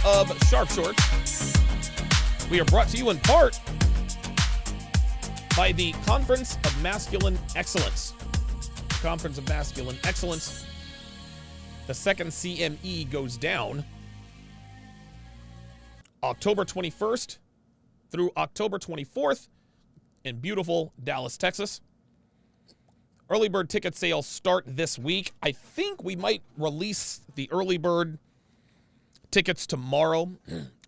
of Sharp Shorts. We are brought to you in part by the Conference of Masculine Excellence. Conference of Masculine Excellence. The second CME goes down October 21st through October 24th in beautiful Dallas, Texas. Early bird ticket sales start this week. I think we might release the early bird tickets tomorrow.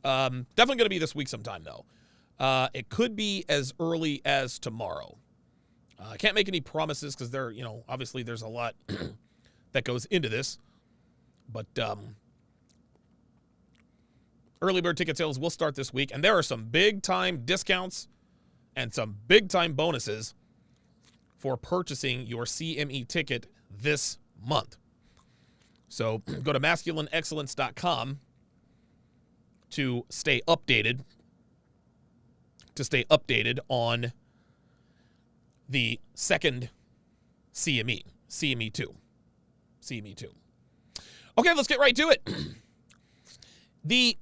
Definitely going to be this week sometime, though. It could be as early as tomorrow. I can't make any promises because obviously there's a lot that goes into this. But early bird ticket sales will start this week, and there are some big-time discounts and some big-time bonuses for purchasing your CME ticket this month. So go to masculineexcellence.com to stay updated. On the second CME, CME 2. Okay, let's get right to it. The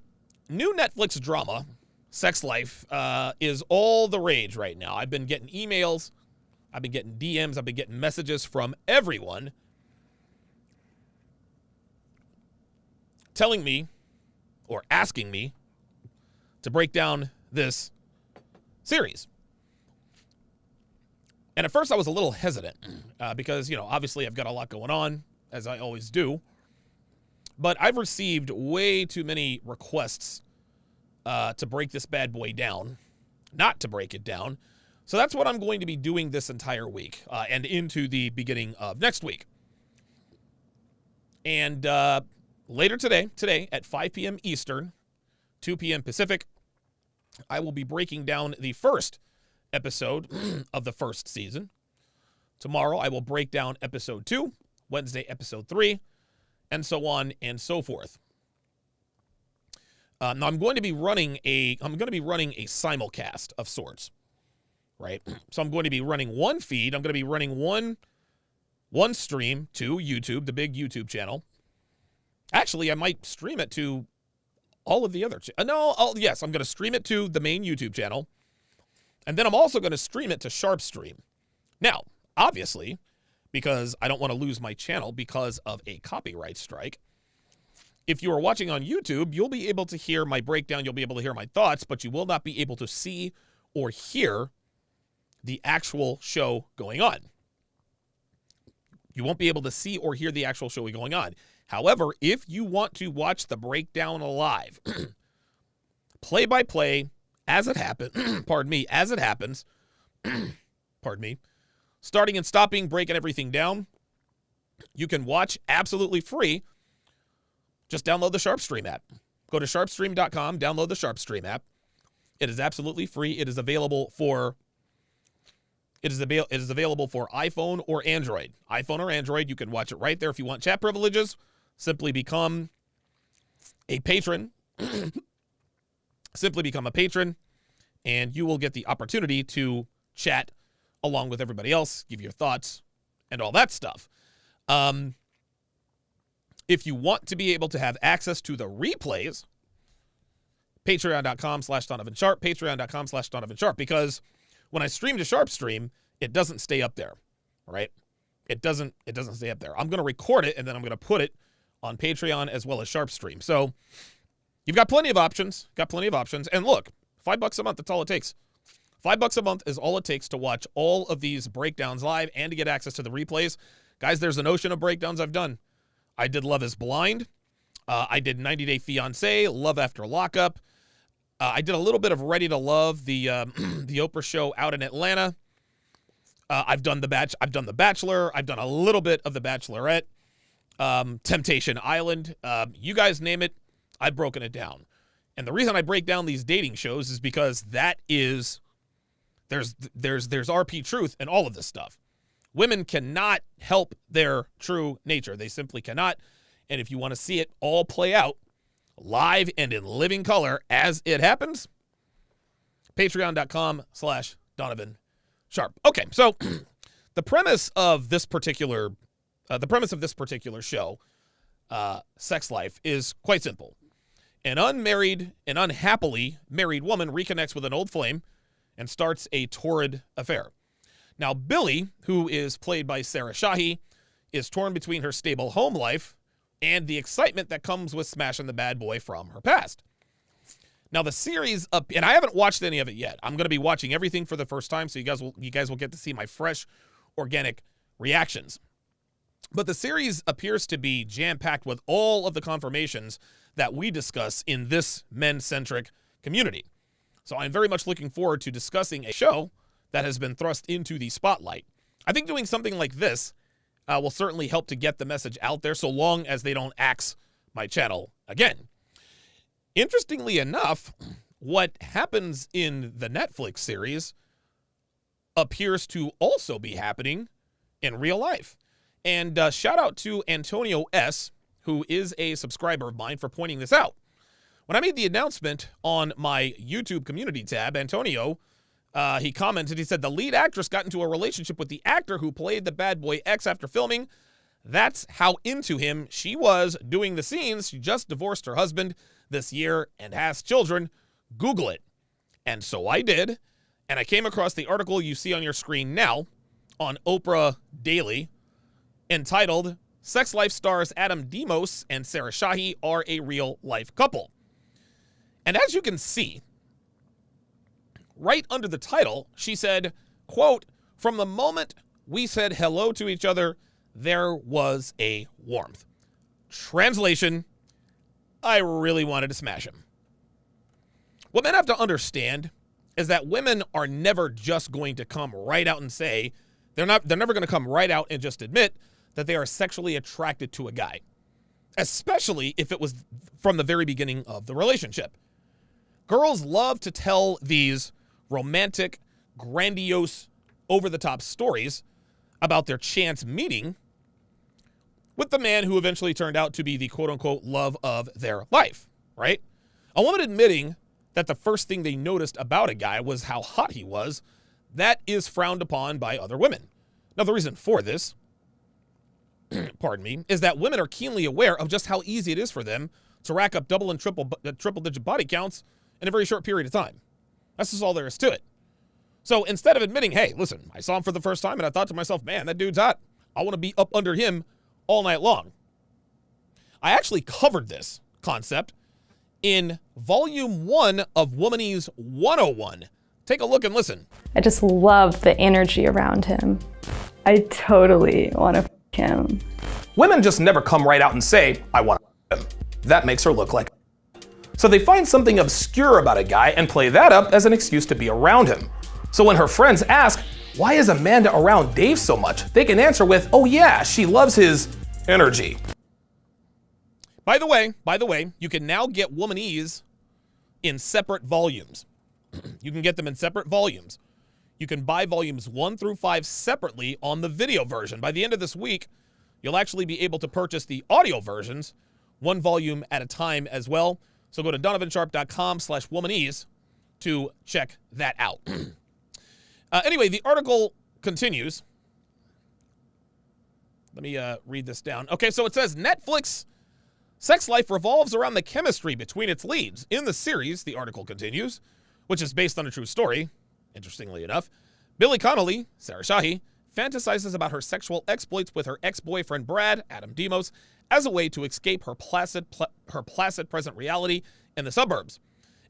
new Netflix drama, Sex Life, is all the rage right now. I've been getting emails, I've been getting DMs, I've been getting messages from everyone telling me or asking me to break down this series. And at first I was a little hesitant because, obviously I've got a lot going on, as I always do. But I've received way too many requests to break this bad boy down, not to break it down. So that's what I'm going to be doing this entire week and into the beginning of next week. And later today at 5 p.m. Eastern, 2 p.m. Pacific, I will be breaking down the first episode of the first season. Tomorrow I will break down episode 2, Wednesday episode 3, and so on and so forth. Now I'm going to be running a simulcast of sorts, right? So I'm going to be running one feed. I'm going to be running one stream to YouTube, the big YouTube channel. Actually, I might stream it to all of the other yes, I'm going to stream it to the main YouTube channel. And then I'm also going to stream it to SharpStream. Now, obviously, because I don't want to lose my channel because of a copyright strike, if you are watching on YouTube, you'll be able to hear my breakdown, you'll be able to hear my thoughts, but you will not be able to see or hear the actual show going on. You won't be able to see or hear the actual show going on. However, if you want to watch the breakdown live, play by play, as it happens, starting and stopping, breaking everything down, you can watch absolutely free. Just download the SharpStream app. Go to sharpstream.com, download the SharpStream app. It is absolutely free. It is available for iPhone or Android. iPhone or Android, you can watch it right there. If you want chat privileges, simply become a patron. Simply become a patron, and you will get the opportunity to chat along with everybody else, give your thoughts, and all that stuff. If you want to be able to have access to the replays, patreon.com/DonovanSharp, patreon.com/DonovanSharp, because when I stream to SharpStream, it doesn't stay up there, right? It doesn't stay up there. I'm going to record it, and then I'm going to put it on Patreon as well as SharpStream. So you've got plenty of options. And look, $5 a month, that's all it takes. $5 a month is all it takes to watch all of these breakdowns live and to get access to the replays. Guys, there's an ocean of breakdowns I've done. I did Love is Blind. I did 90 Day Fiancé, Love After Lockup. I did a little bit of Ready to Love, the Oprah show out in Atlanta. I've done The Bachelor. I've done a little bit of The Bachelorette. Temptation Island. You guys name it, I've broken it down. And the reason I break down these dating shows is because there's RP truth in all of this stuff. Women cannot help their true nature. They simply cannot. And if you want to see it all play out live and in living color as it happens, patreon.com/DonovanSharp. Okay, so the premise of this particular show, Sex Life, is quite simple. An unmarried and unhappily married woman reconnects with an old flame and starts a torrid affair. Now, Billy, who is played by Sarah Shahi, is torn between her stable home life and the excitement that comes with smashing the bad boy from her past. Now, the series, and I haven't watched any of it yet. I'm going to be watching everything for the first time, so you guys will get to see my fresh, organic reactions. But the series appears to be jam-packed with all of the confirmations that we discuss in this men-centric community. So I'm very much looking forward to discussing a show that has been thrust into the spotlight. I think doing something like this will certainly help to get the message out there, so long as they don't axe my channel again. Interestingly enough, what happens in the Netflix series appears to also be happening in real life. And shout out to Antonio S., who is a subscriber of mine, for pointing this out. When I made the announcement on my YouTube community tab, Antonio, he commented, he said, the lead actress got into a relationship with the actor who played the bad boy X after filming. That's how into him she was doing the scenes. She just divorced her husband this year and has children. Google it. And so I did. And I came across the article you see on your screen now on Oprah Daily, entitled, Sex Life stars Adam Demos and Sarah Shahi are a real-life couple. And as you can see, right under the title, she said, quote, from the moment we said hello to each other, there was a warmth. Translation, I really wanted to smash him. What men have to understand is that women are never just going to come right out and say, they're never going to come right out and just admit that they are sexually attracted to a guy, especially if it was from the very beginning of the relationship. Girls love to tell these romantic, grandiose, over-the-top stories about their chance meeting with the man who eventually turned out to be the quote-unquote love of their life, right? A woman admitting that the first thing they noticed about a guy was how hot he was, that is frowned upon by other women. Now, the reason for this, pardon me, is that women are keenly aware of just how easy it is for them to rack up double and triple-digit body counts in a very short period of time. That's just all there is to it. So instead of admitting, hey, listen, I saw him for the first time and I thought to myself, man, that dude's hot. I want to be up under him all night long. I actually covered this concept in Volume 1 of Womanese 101. Take a look and listen. I just love the energy around him. I totally want to f*** him. Women just never come right out and say, I want to f*** him. That makes her look like. So they find something obscure about a guy and play that up as an excuse to be around him. So when her friends ask, why is Amanda around Dave so much? They can answer with, oh yeah, she loves his energy. By the way, you can now get Womanese in separate volumes. You can get them in separate volumes. You can buy volumes 1 through 5 separately on the video version. By the end of this week, you'll actually be able to purchase the audio versions, 1 volume at a time as well. So go to donovansharp.com/womanese to check that out. Anyway, the article continues. Let me read this down. Okay, so it says, Netflix sex life revolves around the chemistry between its leads. In the series, the article continues, which is based on a true story, interestingly enough, Billy Connolly, Sarah Shahi, fantasizes about her sexual exploits with her ex-boyfriend Brad, Adam Demos, as a way to escape her placid present reality in the suburbs.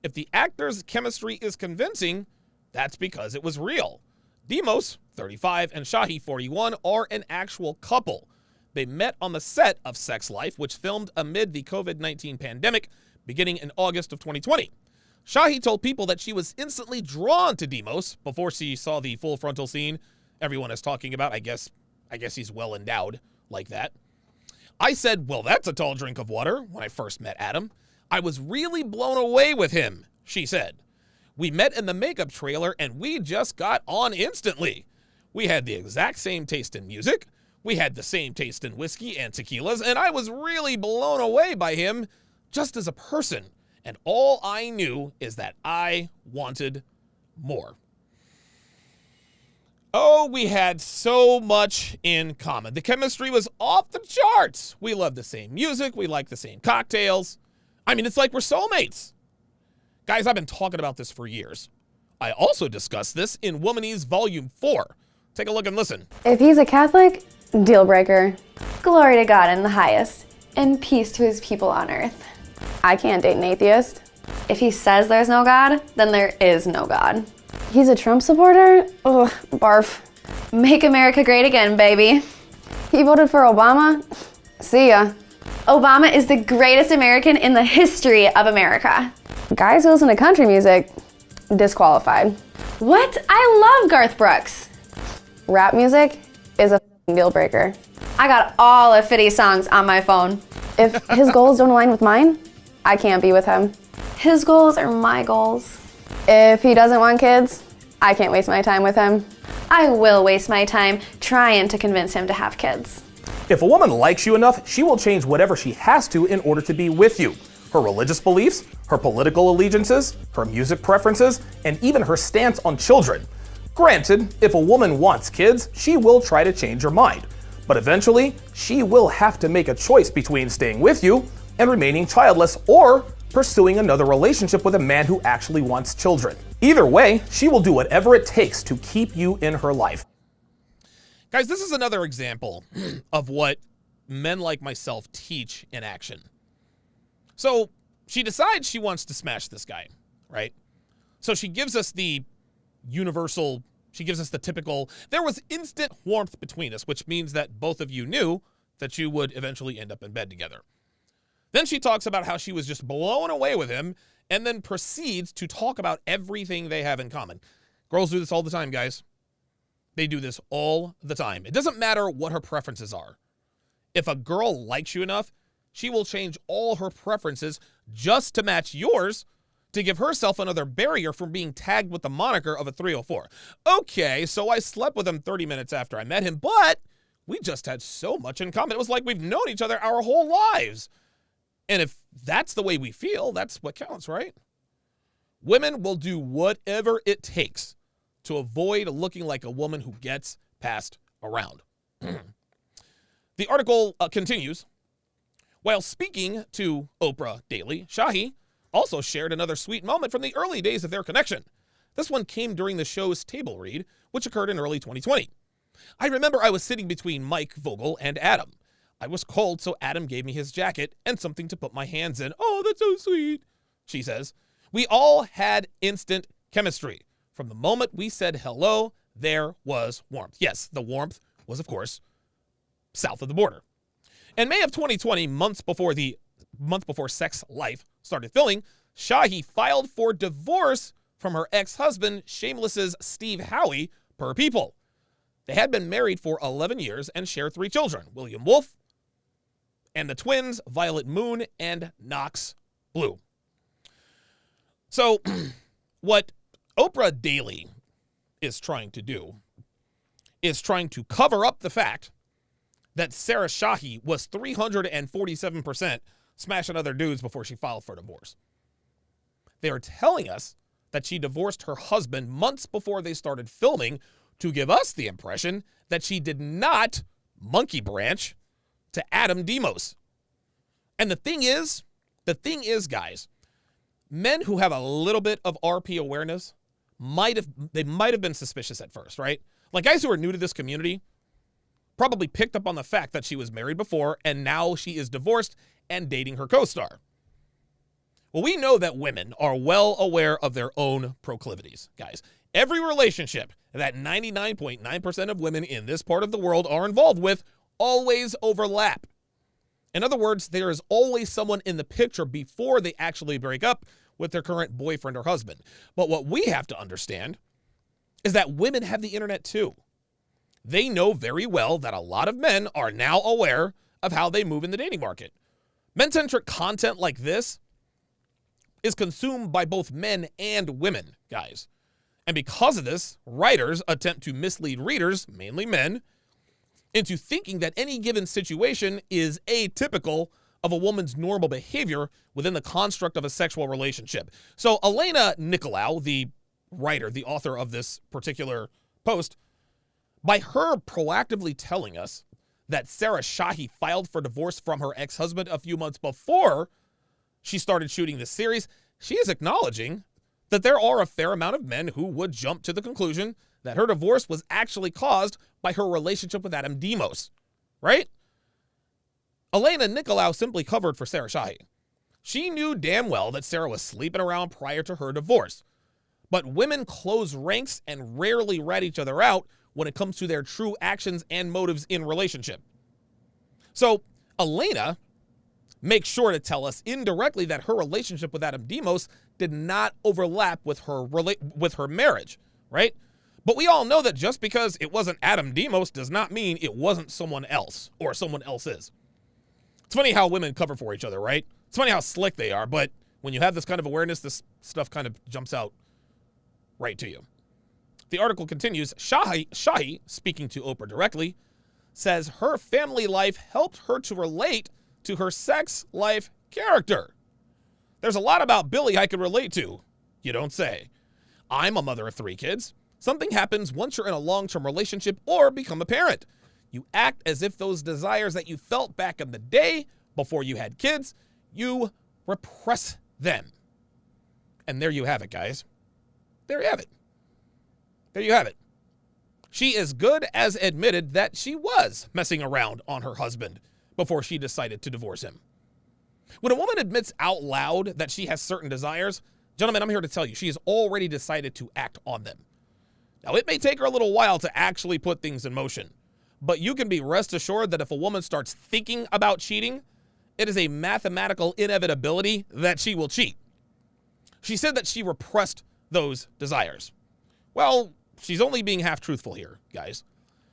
If the actor's chemistry is convincing, that's because it was real. Demos, 35, and Shahi, 41, are an actual couple. They met on the set of Sex Life, which filmed amid the COVID-19 pandemic beginning in August of 2020. Shahi told People that she was instantly drawn to Demos before she saw the full frontal scene everyone is talking about. I guess he's well endowed like that. I said, well, that's a tall drink of water when I first met Adam. I was really blown away with him, she said. We met in the makeup trailer and we just got on instantly. We had the exact same taste in music. We had the same taste in whiskey and tequilas, and I was really blown away by him just as a person. And all I knew is that I wanted more. Oh, we had so much in common. The chemistry was off the charts. We loved the same music. We liked the same cocktails. I mean, it's like we're soulmates. Guys, I've been talking about this for years. I also discussed this in Womanese Volume 4. Take a look and listen. If he's a Catholic, deal breaker. Glory to God in the highest, and peace to his people on earth. I can't date an atheist. If he says there's no God, then there is no God. He's a Trump supporter? Ugh, barf. Make America great again, baby. He voted for Obama? See ya. Obama is the greatest American in the history of America. Guys who listen to country music, disqualified. What? I love Garth Brooks. Rap music is a deal breaker. I got all of 50 songs on my phone. If his goals don't align with mine, I can't be with him. His goals are my goals. If he doesn't want kids, I can't waste my time with him. I will waste my time trying to convince him to have kids. If a woman likes you enough, she will change whatever she has to in order to be with you. Her religious beliefs, her political allegiances, her music preferences, and even her stance on children. Granted, if a woman wants kids, she will try to change her mind. But eventually, she will have to make a choice between staying with you and remaining childless, or pursuing another relationship with a man who actually wants children. Either way, she will do whatever it takes to keep you in her life. Guys, this is another example of what men like myself teach in action. So she decides she wants to smash this guy, right? So she gives us the universal, she gives us the typical, there was instant warmth between us, which means that both of you knew that you would eventually end up in bed together. Then she talks about how she was just blown away with him, and then proceeds to talk about everything they have in common. Girls do this all the time, guys. They do this all the time. It doesn't matter what her preferences are. If a girl likes you enough, she will change all her preferences just to match yours, to give herself another barrier from being tagged with the moniker of a 304. Okay, so I slept with him 30 minutes after I met him, but we just had so much in common. It was like we've known each other our whole lives. And if that's the way we feel, that's what counts, right? Women will do whatever it takes to avoid looking like a woman who gets passed around. The article continues. While speaking to Oprah Daily, Shahi also shared another sweet moment from the early days of their connection. This one came during the show's table read, which occurred in early 2020. I remember I was sitting between Mike Vogel and Adam. I was cold, so Adam gave me his jacket and something to put my hands in. Oh, that's so sweet, she says. We all had instant chemistry. From the moment we said hello, there was warmth. Yes, the warmth was, of course, south of the border. In May of 2020, months before Sex Life started filming, Shahi filed for divorce from her ex-husband, Shameless's Steve Howie, per People. They had been married for 11 years and share 3 children, William Wolf, and the twins, Violet Moon and Knox Blue. So, what Oprah Daily is trying to do is trying to cover up the fact that Sarah Shahi was 347% smashing other dudes before she filed for divorce. They are telling us that she divorced her husband months before they started filming to give us the impression that she did not monkey branch to Adam Demos. And the thing is, guys, men who have a little bit of RP awareness might have been suspicious at first, right? Like guys who are new to this community probably picked up on the fact that she was married before and now she is divorced and dating her co-star. Well, we know that women are well aware of their own proclivities, guys. Every relationship that 99.9% of women in this part of the world are involved with always overlap. In other words, there is always someone in the picture before they actually break up with their current boyfriend or husband. But what we have to understand is that women have the internet too. They know very well that a lot of men are now aware of how they move in the dating market. Men-centric content like this is consumed by both men and women, guys. And because of this, writers attempt to mislead readers, mainly men, into thinking that any given situation is atypical of a woman's normal behavior within the construct of a sexual relationship. So Elena Nicolau, the writer, the author of this particular post, by her proactively telling us that Sarah Shahi filed for divorce from her ex-husband a few months before she started shooting this series, she is acknowledging that there are a fair amount of men who would jump to the conclusion that her divorce was actually caused by her relationship with Adam Demos, right? Elena Nicolau simply covered for Sarah Shahi. She knew damn well that Sarah was sleeping around prior to her divorce. But women close ranks and rarely rat each other out when it comes to their true actions and motives in relationship. So Elena makes sure to tell us indirectly that her relationship with Adam Demos did not overlap with her marriage, right? But we all know that just because it wasn't Adam Demos does not mean it wasn't someone else or someone else's. It's funny how women cover for each other, right? It's funny how slick they are, but when you have this kind of awareness, this stuff kind of jumps out right to you. The article continues, Shahi, speaking to Oprah directly, says her family life helped her to relate to her sex life character. There's a lot about Billy I could relate to. You don't say. I'm a mother of 3 kids. Something happens once you're in a long-term relationship or become a parent. You act as if those desires that you felt back in the day before you had kids, you repress them. And there you have it, guys. There you have it. There you have it. She as good as admitted that she was messing around on her husband before she decided to divorce him. When a woman admits out loud that she has certain desires, gentlemen, I'm here to tell you, she has already decided to act on them. Now, it may take her a little while to actually put things in motion, but you can be rest assured that if a woman starts thinking about cheating, it is a mathematical inevitability that she will cheat. She said that she repressed those desires. Well, she's only being half truthful here, guys.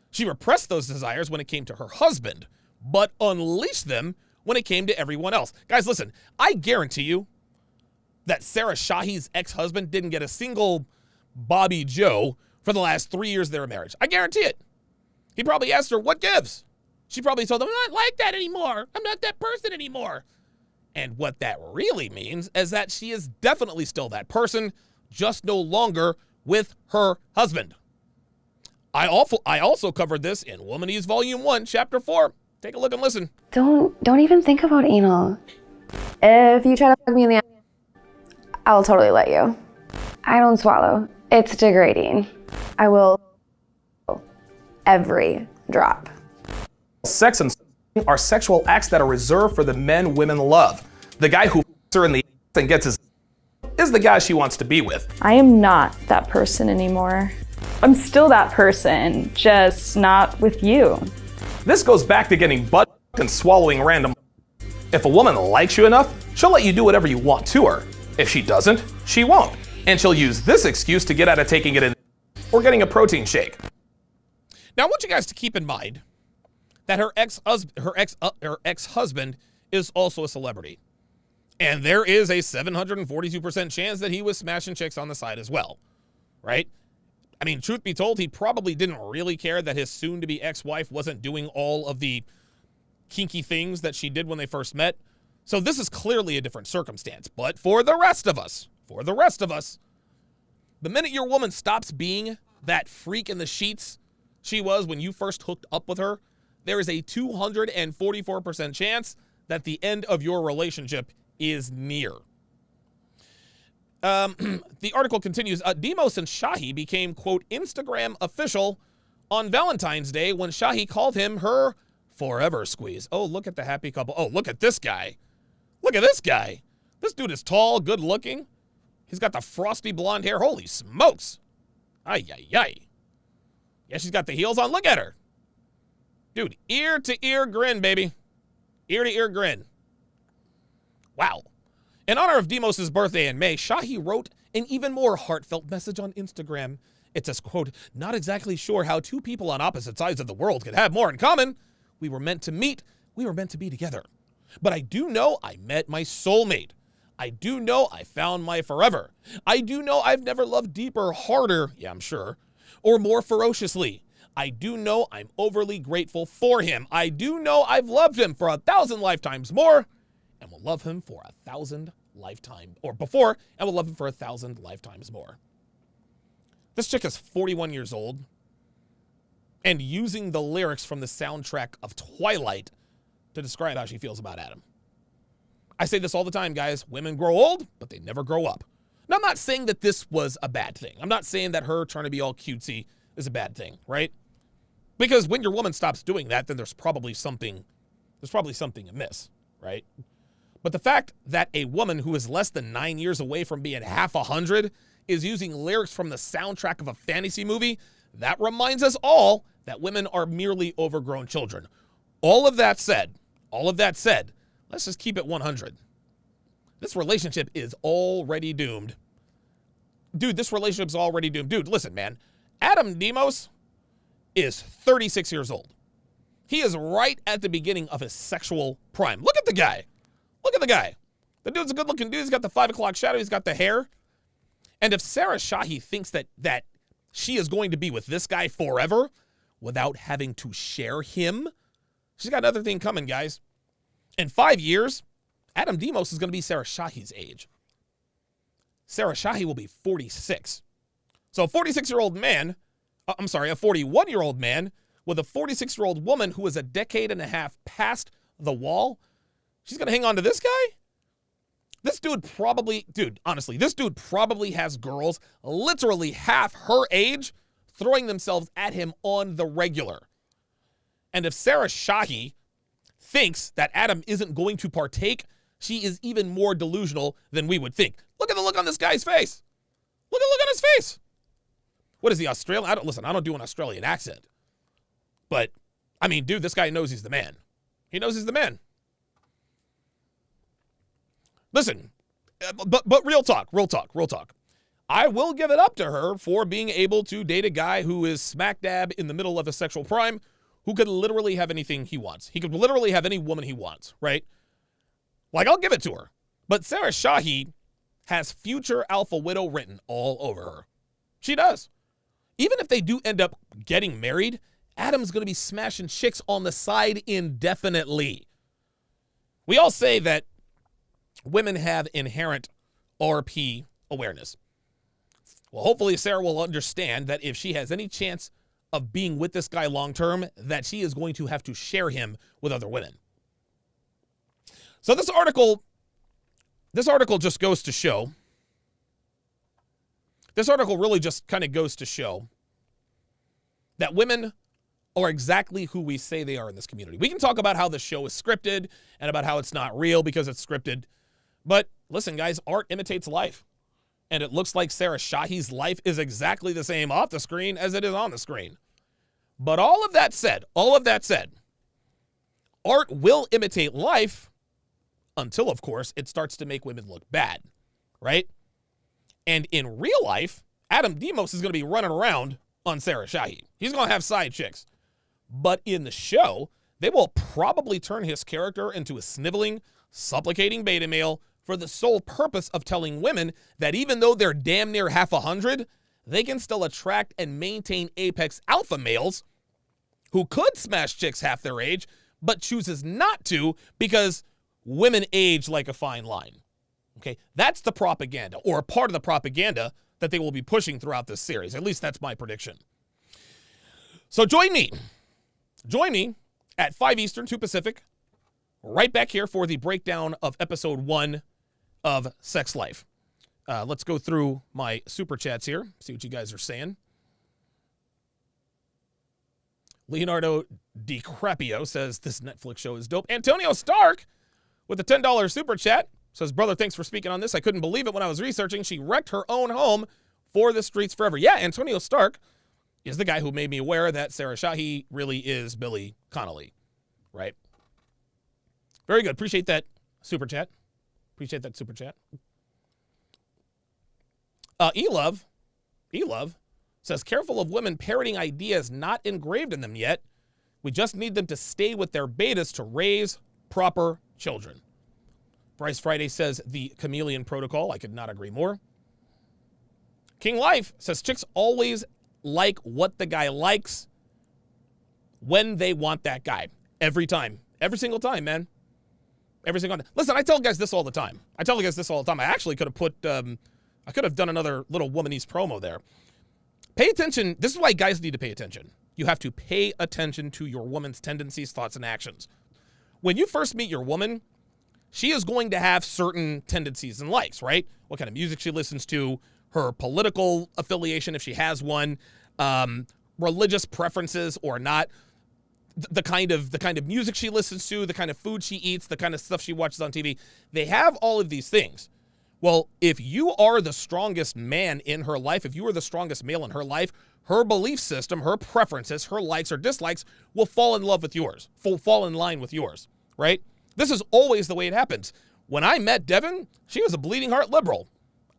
She repressed those desires when it came to her husband, but unleashed them when it came to everyone else. Guys, listen, I guarantee you that Sarah Shahi's ex-husband didn't get a single Bobby Joe for the last 3 years of their marriage. I guarantee it. He probably asked her, what gives? She probably told him, I'm not like that anymore. I'm not that person anymore. And what that really means is that she is definitely still that person, just no longer with her husband. I also covered this in Womanese Volume 1, Chapter 4. Take a look and listen. Don't even think about anal. If you try to fuck me in the ass, I'll totally let you. I don't swallow. It's degrading. I will every drop. Sex and are sexual acts that are reserved for the men women love. The guy who f***s her in the ass and gets his is the guy she wants to be with. I am not that person anymore. I'm still that person, just not with you. This goes back to getting butt and swallowing random. If a woman likes you enough, she'll let you do whatever you want to her. If she doesn't, she won't. And she'll use this excuse to get out of taking it in or getting a protein shake. Now, I want you guys to keep in mind that her ex-husband is also a celebrity. And there is a 742% chance that he was smashing chicks on the side as well, right? I mean, truth be told, he probably didn't really care that his soon-to-be ex-wife wasn't doing all of the kinky things that she did when they first met. So this is clearly a different circumstance. But for the rest of us, the minute your woman stops being that freak in the sheets she was when you first hooked up with her, there is a 244% chance that the end of your relationship is near. The article continues, Demos and Shahi became, quote, Instagram official on Valentine's Day when Shahi called him her forever squeeze. Oh, look at the happy couple. Oh, look at this guy. Look at this guy. This dude is tall, good looking. He's got the frosty blonde hair. Holy smokes. Ay, ay, ay. Yeah, she's got the heels on. Look at her. Dude, ear to ear grin, baby. Ear to ear grin. Wow. In honor of Demos' birthday in May, Shahi wrote an even more heartfelt message on Instagram. It says, quote, not exactly sure how two people on opposite sides of the world could have more in common. We were meant to meet. We were meant to be together. But I do know I met my soulmate. I do know I found my forever. I do know I've never loved deeper, harder, yeah, I'm sure, or more ferociously. I do know I'm overly grateful for him. I do know I've loved him for 1,000 lifetimes more and will love him for 1,000 lifetimes, or before, and will love him for 1,000 lifetimes more. This chick is 41 years old and using the lyrics from the soundtrack of Twilight to describe how she feels about Adam. I say this all the time, guys. Women grow old, but they never grow up. Now, I'm not saying that this was a bad thing. I'm not saying that her trying to be all cutesy is a bad thing, right? Because when your woman stops doing that, then there's probably something amiss, right? But the fact that a woman who is less than 9 years away from being half 100 is using lyrics from the soundtrack of a fantasy movie, that reminds us all that women are merely overgrown children. All of that said, let's just keep it 100. This relationship is already doomed. Dude, this relationship's already doomed. Dude, listen, man. Adam Demos is 36 years old. He is right at the beginning of his sexual prime. Look at the guy. Look at the guy. The dude's a good-looking dude. He's got the 5 o'clock shadow. He's got the hair. And if Sarah Shahi thinks that she is going to be with this guy forever without having to share him, she's got another thing coming, guys. In 5 years, Adam Demos is going to be Sarah Shahi's age. Sarah Shahi will be 46. So a 41-year-old man with a 46-year-old woman who is a decade and a half past the wall, she's going to hang on to this guy? This dude probably has girls literally half her age throwing themselves at him on the regular. And if Sarah Shahi thinks that Adam isn't going to partake, she is even more delusional than we would think. Look at the look on this guy's face. Look on his face. What is he, Australian? I don't do an Australian accent. But, I mean, dude, this guy knows he's the man. He knows he's the man. Listen, but real talk. I will give it up to her for being able to date a guy who is smack dab in the middle of his sexual prime, who could literally have anything he wants. He could literally have any woman he wants, right? Like, I'll give it to her. But Sarah Shahi has future alpha widow written all over her. She does. Even if they do end up getting married, Adam's going to be smashing chicks on the side indefinitely. We all say that women have inherent RP awareness. Well, hopefully Sarah will understand that if she has any chance of being with this guy long term, that she is going to have to share him with other women. So this article just goes to show. This article really just kind of goes to show that women are exactly who we say they are in this community. We can talk about how the show is scripted and about how it's not real because it's scripted. But listen, guys, art imitates life. And it looks like Sarah Shahi's life is exactly the same off the screen as it is on the screen. But all of that said, art will imitate life until, of course, it starts to make women look bad, right? And in real life, Adam Demos is going to be running around on Sarah Shahi. He's going to have side chicks. But in the show, they will probably turn his character into a sniveling, supplicating beta male for the sole purpose of telling women that even though they're damn near half 100, they can still attract and maintain apex alpha males who could smash chicks half their age, but chooses not to because women age like a fine line. Okay, that's the propaganda, or part of the propaganda that they will be pushing throughout this series. At least that's my prediction. So join me at 5 Eastern, 2 Pacific, right back here for the breakdown of episode 1 of Sex Life. Let's go through my super chats here, see what you guys are saying. Leonardo DiCrapio says this Netflix show is dope. Antonio Stark with a $10 super chat says, brother, thanks for speaking on this. I couldn't believe it when I was researching. She wrecked her own home for the streets forever. Yeah, Antonio Stark is the guy who made me aware that Sarah Shahi really is Billy Connolly, right? Very good. Appreciate that super chat. E-Love says, careful of women parroting ideas not engraved in them yet. We just need them to stay with their betas to raise proper children. Bryce Friday says the chameleon protocol. I could not agree more. King Life says chicks always like what the guy likes when they want that guy. Every time. Every single time, man. Every single time. Listen, I tell guys this all the time. I actually could have I could have done another little womanese promo there. Pay attention. This is why guys need to pay attention. You have to pay attention to your woman's tendencies, thoughts, and actions. When you first meet your woman, she is going to have certain tendencies and likes, right? What kind of music she listens to, her political affiliation, if she has one, religious preferences or not, the kind of music she listens to, the kind of food she eats, the kind of stuff she watches on TV. They have all of these things. Well, if you are the strongest man in her life, if you are the strongest male in her life, her belief system, her preferences, her likes or dislikes will fall in love with yours, fall in line with yours, right? This is always the way it happens. When I met Devin, she was a bleeding heart liberal.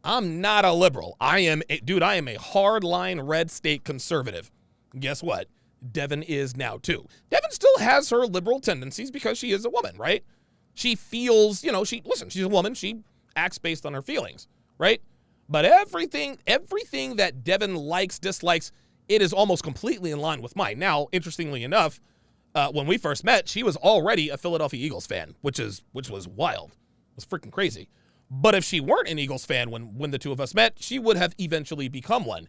I'm not a liberal. I am a hardline red state conservative. Guess what? Devin is now too. Devin still has her liberal tendencies because she is a woman, right? She feels, she's a woman. She acts based on her feelings, right? But everything that Devin likes, dislikes, it is almost completely in line with mine. Now, interestingly enough, when we first met, she was already a Philadelphia Eagles fan, which was wild. It was freaking crazy. But if she weren't an Eagles fan when the two of us met, she would have eventually become one.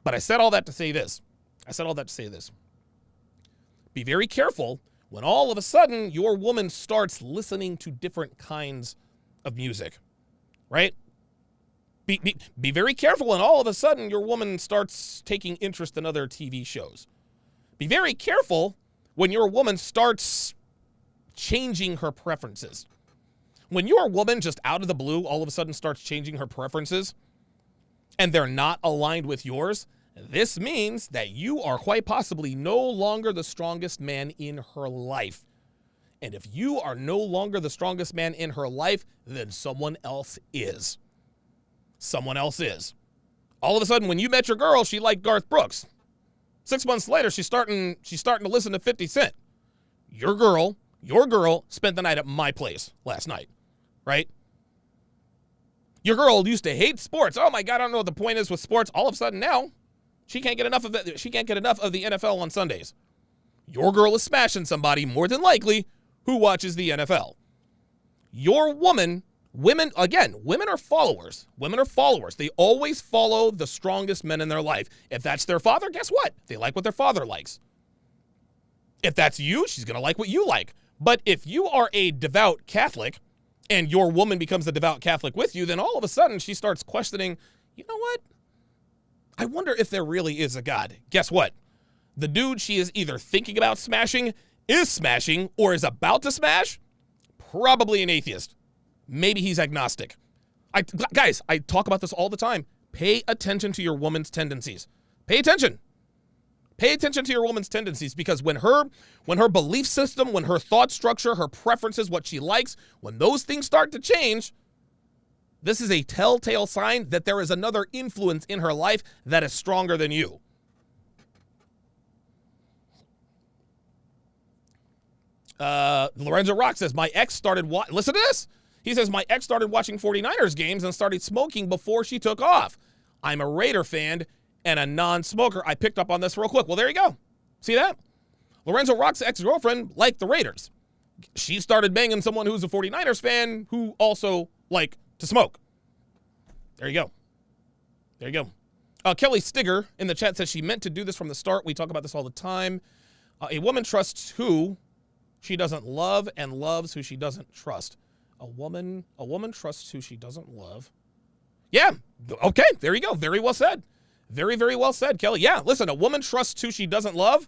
But I said all that to say this. Be very careful when all of a sudden your woman starts listening to different kinds of music, right? Be very careful when all of a sudden your woman starts taking interest in other TV shows. Be very careful when your woman starts changing her preferences. When your woman just out of the blue all of a sudden starts changing her preferences and they're not aligned with yours, this means that you are quite possibly no longer the strongest man in her life. And if you are no longer the strongest man in her life, then someone else is. Someone else is. All of a sudden, when you met your girl, she liked Garth Brooks. 6 months later, she's starting to listen to 50 Cent. Your girl spent the night at my place last night, right? Your girl used to hate sports. Oh my God, I don't know what the point is with sports. All of a sudden now, she can't get enough of it. She can't get enough of the NFL on Sundays. Your girl is smashing somebody, more than likely, who watches the NFL. Your women are followers. Women are followers. They always follow the strongest men in their life. If that's their father, guess what? They like what their father likes. If that's you, she's going to like what you like. But if you are a devout Catholic and your woman becomes a devout Catholic with you, then all of a sudden she starts questioning, you know what? I wonder if there really is a God. Guess what? The dude she is either thinking about smashing, is smashing, or is about to smash, probably an atheist. Maybe he's agnostic. Guys, I talk about this all the time. Pay attention to your woman's tendencies. Pay attention. Pay attention to your woman's tendencies, because when her belief system, when her thought structure, her preferences, what she likes, when those things start to change, this is a telltale sign that there is another influence in her life that is stronger than you. Lorenzo Rock says, my ex started listen to this. He says, my ex started watching 49ers games and started smoking before she took off. I'm a Raider fan and a non-smoker. I picked up on this real quick. Well, there you go. See that? Lorenzo Rock's ex-girlfriend liked the Raiders. She started banging someone who's a 49ers fan who also liked to smoke. There you go. There you go. Kelly Stigger in the chat says she meant to do this from the start. We talk about this all the time. A woman trusts who she doesn't love and loves who she doesn't trust. A woman trusts who she doesn't love. Yeah. Okay. There you go. Very well said. Very, very well said, Kelly. Yeah. Listen, a woman trusts who she doesn't love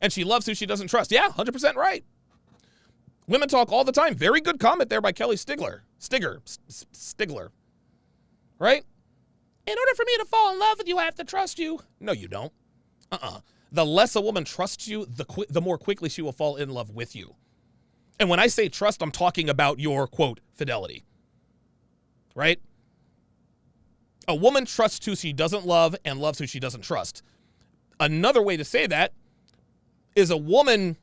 and she loves who she doesn't trust. Yeah. 100% right. Women talk all the time. Very good comment there by Kelly Stigler. Right? In order for me to fall in love with you, I have to trust you. No, you don't. The less a woman trusts you, the more quickly she will fall in love with you. And when I say trust, I'm talking about your, quote, fidelity. Right? A woman trusts who she doesn't love and loves who she doesn't trust. Another way to say that is when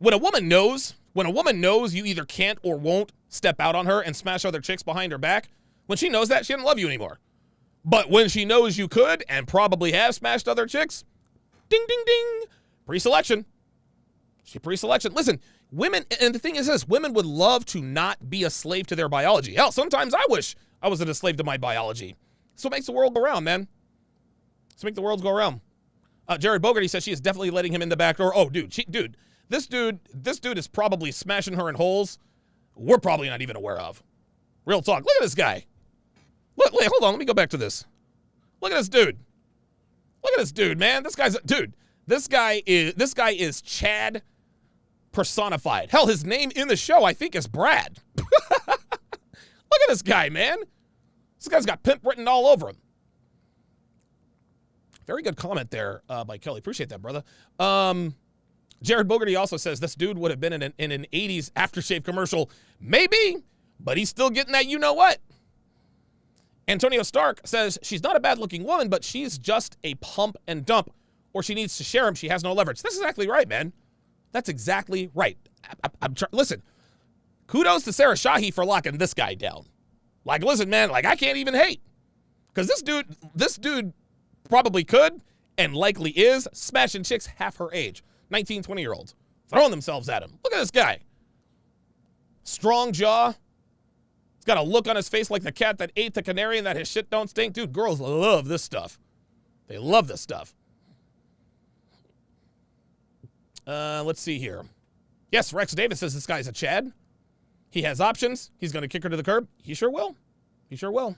a woman knows you either can't or won't step out on her and smash other chicks behind her back, when she knows that, she doesn't love you anymore. But when she knows you could and probably have smashed other chicks, ding, ding, ding, pre-selection. Listen, women, and the thing is this, women would love to not be a slave to their biology. Hell, sometimes I wish I wasn't a slave to my biology. That's what makes the world go round, man. Let's make the world go around. Jared Bogarty says she is definitely letting him in the back door. Oh, dude, this dude is probably smashing her in holes we're probably not even aware of. Real talk. Look at this guy. Look, wait, hold on. Let me go back to this. Look at this dude. Look at this dude, man. This guy is Chad personified. Hell, his name in the show, I think, is Brad. Look at this guy, man. This guy's got pimp written all over him. Very good comment there by Kelly. Appreciate that, brother. Jared Bogarty also says this dude would have been in an 80s aftershave commercial. Maybe, but he's still getting that you-know-what. Antonio Stark says she's not a bad-looking woman, but she's just a pump and dump, or she needs to share him. She has no leverage. That's exactly right, man. That's exactly right. Listen, kudos to Sarah Shahi for locking this guy down. Like, listen, man, like, I can't even hate. Because this dude probably could and likely is smashing chicks half her age. 19, 20-year-olds. Throwing themselves at him. Look at this guy. Strong jaw. He's got a look on his face like the cat that ate the canary and that his shit don't stink. Dude, girls love this stuff. They love this stuff. Let's see here. Yes, Rex Davis says this guy's a Chad. He has options. He's going to kick her to the curb. He sure will. He sure will.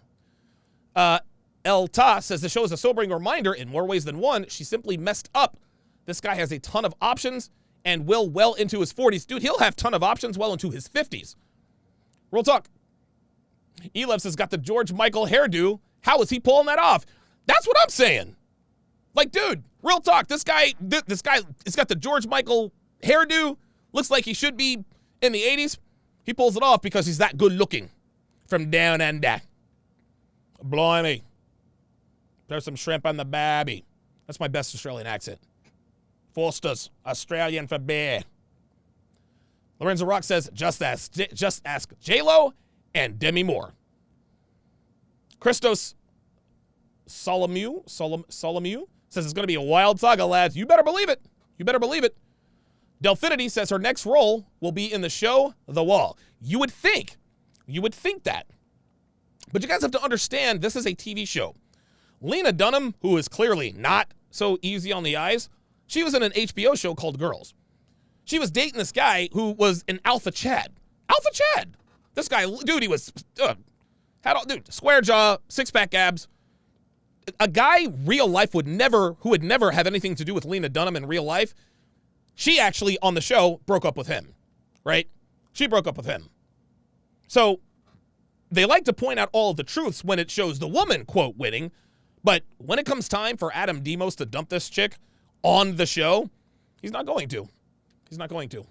El Ta says the show is a sobering reminder in more ways than one. She simply messed up. This guy has a ton of options and will well into his 40s. Dude, he'll have ton of options well into his 50s. Real talk. Elevs has got the George Michael hairdo. How is he pulling that off? That's what I'm saying. Like, dude, real talk. This guy has got the George Michael hairdo. Looks like he should be in the 80s. He pulls it off because he's that good looking from down under. Blimey. There's some shrimp on the babby. That's my best Australian accent. Foster's Australian for bear. Lorenzo Rock says, just ask J-Lo and Demi Moore. Christos Solomew says it's going to be a wild saga, lads. You better believe it. You better believe it. Delfinity says her next role will be in the show The Wall. You would think that. But you guys have to understand, this is a TV show. Lena Dunham, who is clearly not so easy on the eyes, she was in an HBO show called Girls. She was dating this guy who was an alpha Chad. Alpha Chad. This guy, dude, he was, square jaw, six-pack abs. A guy real life who would never have anything to do with Lena Dunham in real life. She actually, on the show, broke up with him, right? She broke up with him. So they like to point out all of the truths when it shows the woman, quote, winning. But when it comes time for Adam Demos to dump this chick on the show, he's not going to. He's not going to.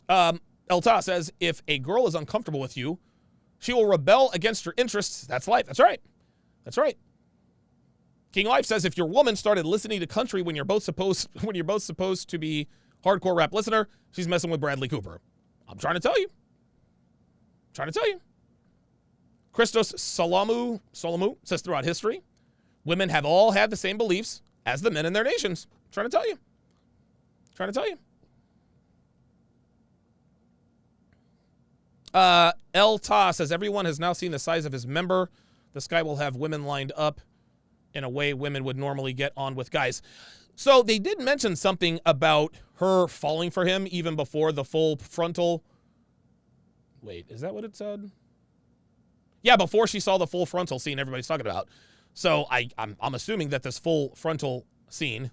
El Ta says, if a girl is uncomfortable with you, she will rebel against your interests. That's life. That's right. That's right. King Life says, if your woman started listening to country when you're both supposed to be hardcore rap listener, she's messing with Bradley Cooper. I'm trying to tell you. Christos Solomu says throughout history, women have all had the same beliefs as the men in their nations. I'm trying to tell you. El Ta says everyone has now seen the size of his member. This guy will have women lined up in a way women would normally get on with guys. So they did mention something about her falling for him even before the full frontal. Wait, is that what it said? Yeah, before she saw the full frontal scene everybody's talking about. So I'm assuming that this full frontal scene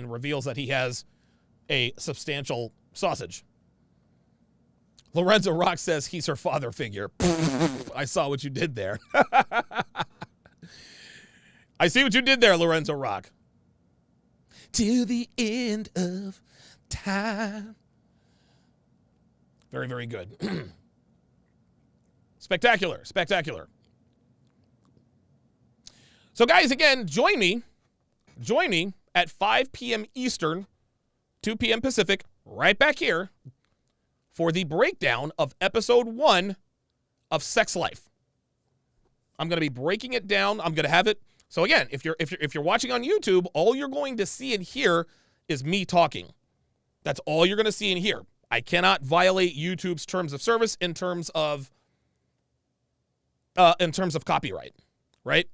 reveals that he has a substantial sausage. Lorenzo Rock says he's her father figure. I saw what you did there. I see what you did there, Lorenzo Rock. Till the end of time. Very, very good. Spectacular. So guys, again, join me at 5 p.m. Eastern, 2 p.m. Pacific, right back here for the breakdown of episode 1 of Sex Life. I'm going to be breaking it down. I'm going to have it. So again, if you're watching on YouTube, all you're going to see and hear is me talking. That's all you're going to see and hear. I cannot violate YouTube's terms of service in terms of copyright, right?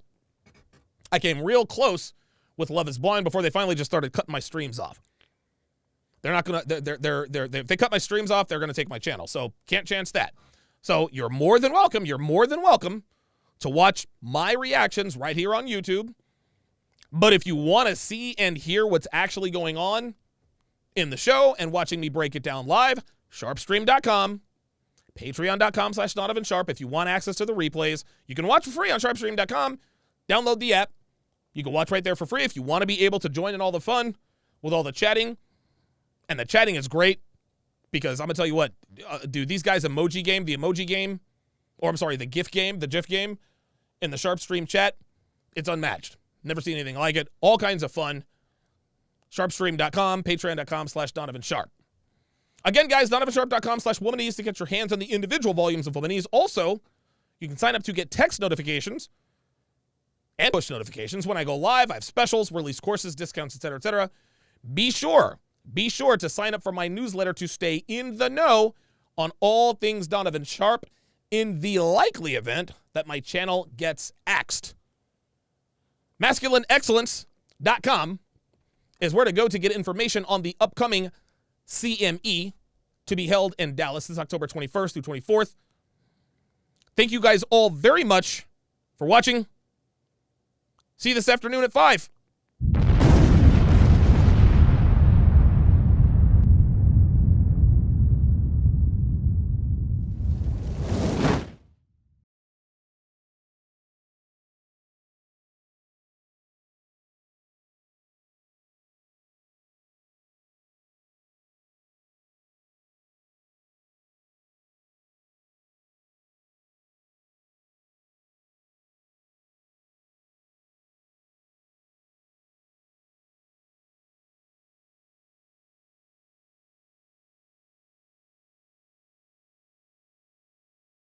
I came real close with Love is Blind before they finally just started cutting my streams off. They're not gonna. If they cut my streams off, they're gonna take my channel. So can't chance that. So you're more than welcome. You're more than welcome to watch my reactions right here on YouTube. But if you want to see and hear what's actually going on in the show and watching me break it down live, sharpstream.com, patreon.com/DonovanSharp. If you want access to the replays, you can watch for free on sharpstream.com. Download the app. You can watch right there for free if you want to be able to join in all the fun with all the chatting. And the chatting is great because I'm going to tell you what, dude, these guys the GIF game, the GIF game in the Sharpstream chat, it's unmatched. Never seen anything like it. All kinds of fun. Sharpstream.com, patreon.com/DonovanSharp. Again, guys, DonovanSharp.com/Womanese to get your hands on the individual volumes of Womanese. Also, you can sign up to get text notifications and push notifications when I go live. I have specials, release courses, discounts, etc., etc. Be sure to sign up for my newsletter to stay in the know on all things Donovan Sharp in the likely event that my channel gets axed. MasculineExcellence.com is where to go to get information on the upcoming CME to be held in Dallas this October 21st through 24th. Thank you guys all very much for watching. See you this afternoon at 5.